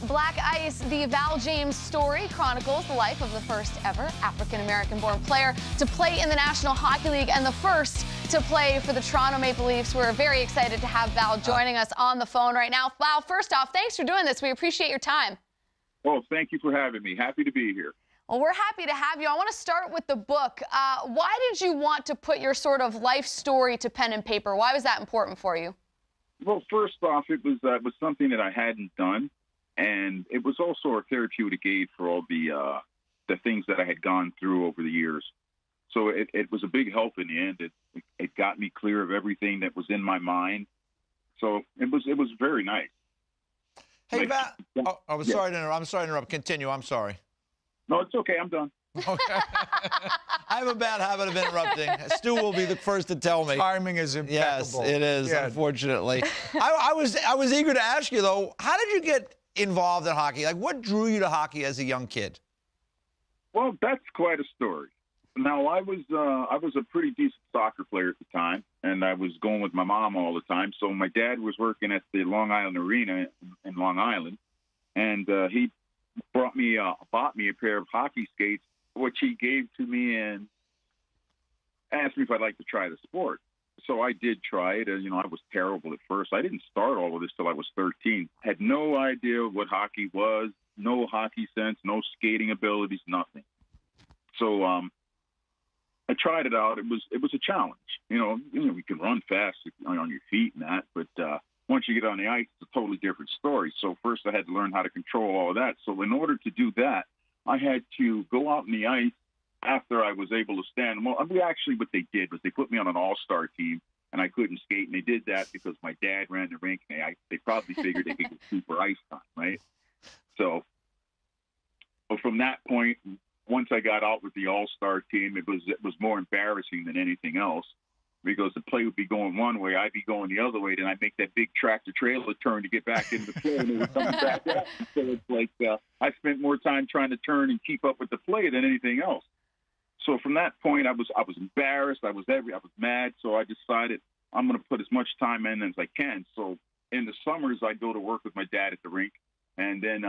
Black Ice, the Val James story, chronicles the life of the first ever African-American born player to play in the National Hockey League and the first to play for the Toronto Maple Leafs. We're very excited to have Val joining us on the phone right now. Val, first off, thanks for doing this. We appreciate your time. Well, thank you for having me. Happy to be here. Well, we're happy to have you. I want to start with the book. Why did you want to put your sort of life story to pen and paper? Why was that important for you? Well, first off, it was something that I hadn't done, and it was also a therapeutic aid for all the things that I had gone through over the years. So it was a big help in the end. It got me clear of everything that was in my mind. So it was very nice. Hey, Val. Oh, I'm sorry to interrupt. I'm sorry to interrupt. Continue. I'm sorry. No, it's okay. I'm done. Okay. I have a bad habit of interrupting. Stu will be the first to tell me. Timing is impeccable. Yes, it is, unfortunately. I was eager to ask you, though, how did you get involved in hockey? Like, what drew you to hockey as a young kid? Well, that's quite a story. Now, I was a pretty decent soccer player at the time, and I was going with my mom all the time. So my dad was working at the Long Island Arena in Long Island, and he bought me a pair of hockey skates, which he gave to me and asked me if I'd like to try the sport. So I did try it, and I was terrible at first. I didn't start all of this till I was 13. Had no idea what hockey was, no hockey sense, no skating abilities, nothing. So I tried it out. It was a challenge. We can run fast on your feet and that, but once you get on the ice, it's a totally different story. So first I had to learn how to control all of that. So in order to do that, I had to go out on the ice after I was able to stand. Well, what they did was they put me on an all-star team, and I couldn't skate. And they did that because my dad ran the rink, and they probably figured they could get super ice time, right? So from that point, once I got out with the all-star team, it was more embarrassing than anything else, because the play would be going one way, I'd be going the other way, then I'd make that big tractor-trailer turn to get back into the play, and it was coming back out. So it's like I spent more time trying to turn and keep up with the play than anything else. So from that point, I was embarrassed. I was mad. So I decided I'm going to put as much time in as I can. So in the summers, I'd go to work with my dad at the rink, and then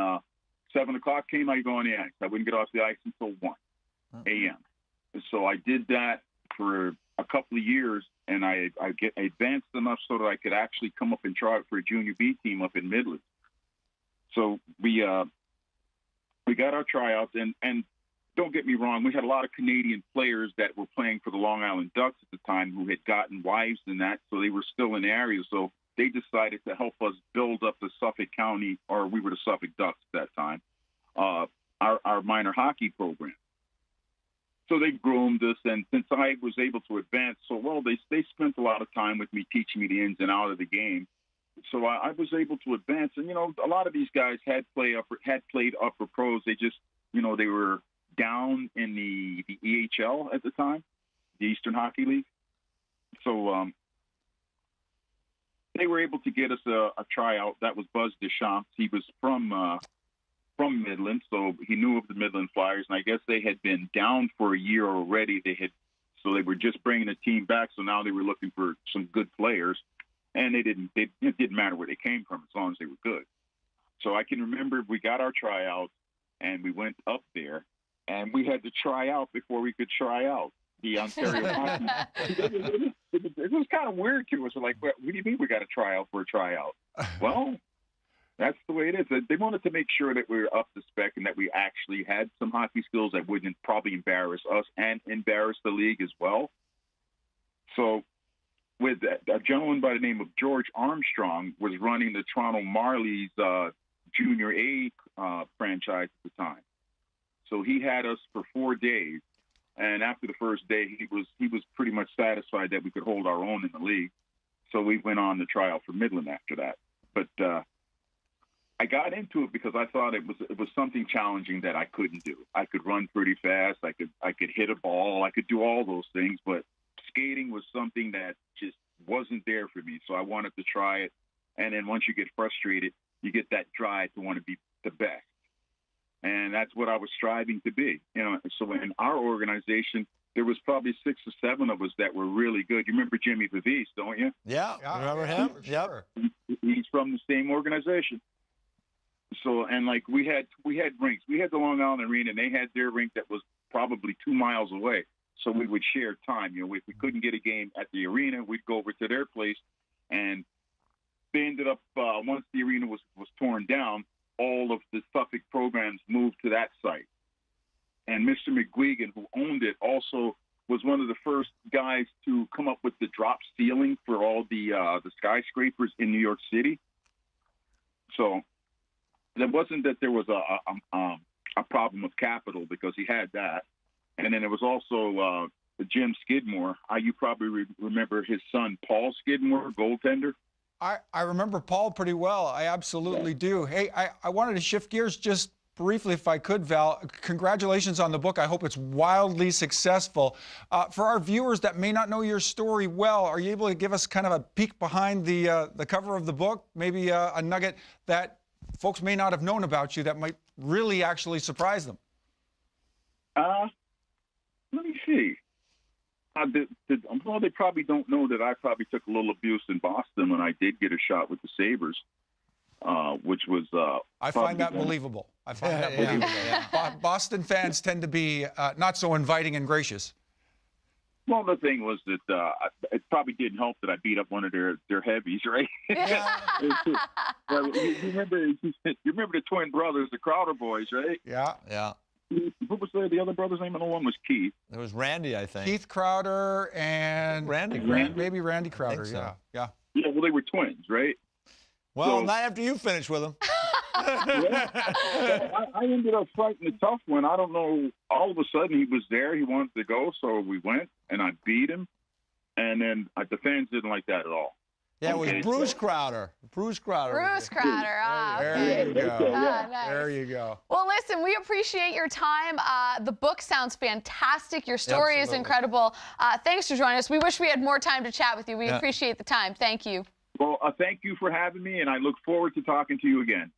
7 o'clock came, I'd go on the ice. I wouldn't get off the ice until 1 a.m. So I did that for a couple of years, and I advanced enough so that I could actually come up and try out for a junior B team up in Midland. So we got our tryouts, and don't get me wrong, we had a lot of Canadian players that were playing for the Long Island Ducks at the time who had gotten wives and that, so they were still in the area. So they decided to help us build up the Suffolk County, or we were the Suffolk Ducks at that time, our minor hockey program. So they groomed us, and since I was able to advance so well, they spent a lot of time with me teaching me the ins and outs of the game. So I was able to advance, and a lot of these guys had played upper pros. They just they were down in the EHL at the time, the Eastern Hockey League. So they were able to get us a tryout. That was Buzz Deschamps. He was from Midland, so he knew of the Midland Flyers, and I guess they had been down for a year already. So they were just bringing the team back, so now they were looking for some good players, and it didn't matter where they came from as long as they were good. So I can remember we got our tryout, and we went up there, and we had to try out before we could try out. The Ontario Hockey. It was kind of weird to us. We're like, what do you mean we got to try out for a tryout? Well, that's the way it is. They wanted to make sure that we were up to spec and that we actually had some hockey skills that wouldn't probably embarrass us and embarrass the league as well. So with a gentleman by the name of George Armstrong was running the Toronto Marlies Junior A franchise at the time. So he had us for 4 days. And after the first day, he was pretty much satisfied that we could hold our own in the league. So we went on the tryout for Midland after that. But I got into it because I thought it was something challenging that I couldn't do. I could run pretty fast. I could hit a ball. I could do all those things. But skating was something that just wasn't there for me. So I wanted to try it. And then once you get frustrated, you get that drive to want to be the best. And that's what I was striving to be. So in our organization, there was probably 6 or 7 of us that were really good. You remember Jimmy Pavis, don't you? Yeah, remember him? Sure. He's from the same organization. So, and like we had rinks. We had the Long Island Arena, and they had their rink that was probably 2 miles away. So we would share time. You know, if we couldn't get a game at the arena, we'd go over to their place. And they ended up, once the arena was torn down, all of the Suffolk programs moved to that site. And Mr. McGuigan, who owned it, also was one of the first guys to come up with the drop ceiling for all the skyscrapers in New York City. So it wasn't that there was a problem with capital, because he had that. And then there was also Jim Skidmore. You probably remember his son, Paul Skidmore, goaltender. I remember Paul pretty well. I absolutely do. Hey, I wanted to shift gears just briefly, if I could, Val. Congratulations on the book. I hope it's wildly successful. For our viewers that may not know your story well, are you able to give us kind of a peek behind the cover of the book? Maybe a nugget that folks may not have known about you that might really actually surprise them? Let me see. Well, they probably don't know that I probably took a little abuse in Boston when I did get a shot with the Sabres, which was... I find that believable. I find that believable. Yeah. Boston fans tend to be not so inviting and gracious. Well, the thing was that it probably didn't help that I beat up one of their heavies, right? Yeah. Well, you remember the twin brothers, the Crowder boys, right? Yeah. Yeah. Who was the other brother's name? And the one was Keith. It was Randy, I think. Keith Crowder and maybe Randy Crowder. So. Yeah. Yeah. Well, they were twins, right? Well, not after you finish with them. I ended up fighting a tough one. I don't know. All of a sudden, he was there. He wanted to go, so we went, and I beat him. And then the fans didn't like that at all. Yeah, it was Bruce Crowder. Bruce Crowder. Bruce Crowder. There you go. Nice. There you go. Well, listen, we appreciate your time. The book sounds fantastic. Your story is incredible. Thanks for joining us. We wish we had more time to chat with you. We appreciate the time. Thank you. Well, thank you for having me, and I look forward to talking to you again.